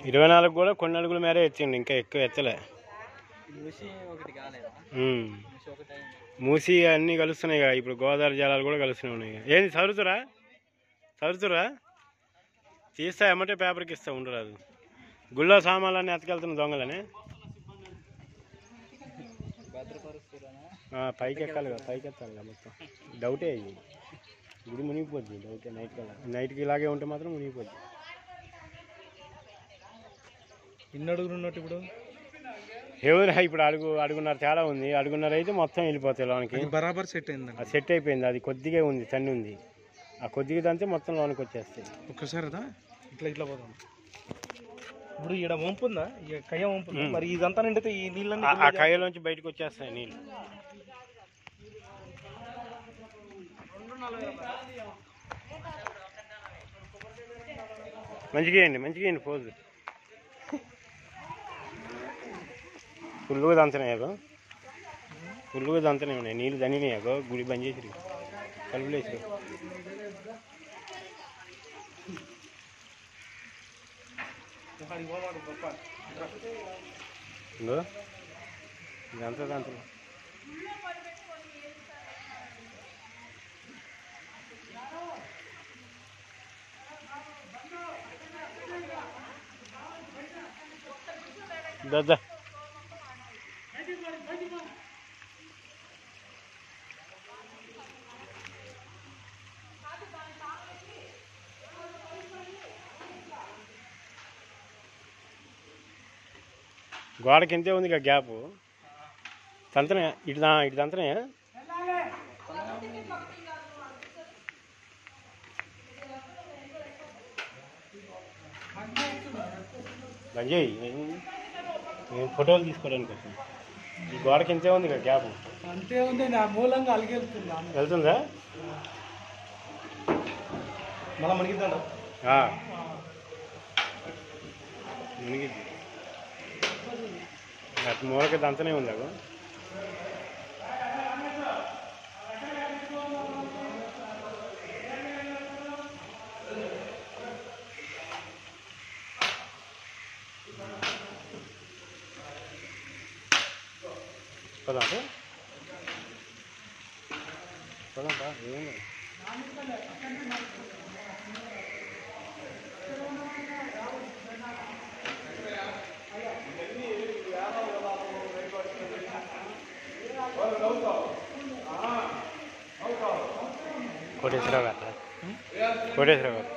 24 కూడా కొన్ని అడుగుల మేరే ఎత్తిండు, ఇంకా ఎక్కువ ఎత్తలే. మూసి అన్నీ కలుస్తున్నాయి కదా ఇప్పుడు, గోదావరి జలాలు కూడా కలుస్తూనే ఉన్నాయి. ఏంది చదువుతురా తీస్తా, ఎమ్మటే పేపర్కి ఇస్తా, ఉండరాదు. గుళ్ళో సామాన్లన్నీ ఎత్తకెళ్తున్న దొంగలని పైకి ఎక్కాలి కదా, పైకి ఎత్తాలి కదా మొత్తం. డౌటే అయ్యి గుడి మునిగిపోద్ది, డౌటే. నైట్కి ఇలాగే ఉంటే మాత్రం మునిగిపోద్ది. ఎన్ని అడుగులు ఉన్నట్టు ఇప్పుడు? ఎవరు ఇప్పుడు అడుగున్నర తేడా ఉంది. అడుగున్నర అయితే మొత్తం వెళ్ళిపోతాయి లోనికి. బరాబర్ సెట్ అయింది, అది సెట్ అయిపోయింది. అది కొద్దిగా ఉంది, తన్ని ఉంది. ఆ కొద్దిగా దంతే మొత్తం లోనికి వచ్చేస్తాయి. ఒక్కసారి ఇట్లా పోదాం. ఇప్పుడు ఈడ వంపు ఉందా, కయ్య వంపు మరి ఇదంతా నిండితే ఈ నీళ్ళని ఆ కయ్యలోంచి బయటకు వచ్చేస్తాయి నీళ్ళు. మంచిగా వేయండి పోజు. ఫుల్గా దంతనాయాగో, ఫుల్గా దంతనే ఉన్నాయి నీళ్ళు. దనినాయాగో గుడి బంద్ చేసిరు, కలుపులు వేసిరు. ఇదంతా దంతలు. దా గోడకి ఇంతే ఉంది ఇక గ్యాప్. తంతనే ఇటు తంతనే. బంజయ్ నేను ఫోటోలు తీసుకోవడానికి కోసం. ఈ గోడకి ఇంతే ఉంది ఇక గ్యాప్. అంతే ఉంది, నా మూలంగా వెళ్తుందా మళ్ళీ మునిగిద్దా? మునిగిద్ది. అటు మూలకి దంతనే ఉంది అగో. పదండి ఏముంది. కోటేశ్వరరావు గారు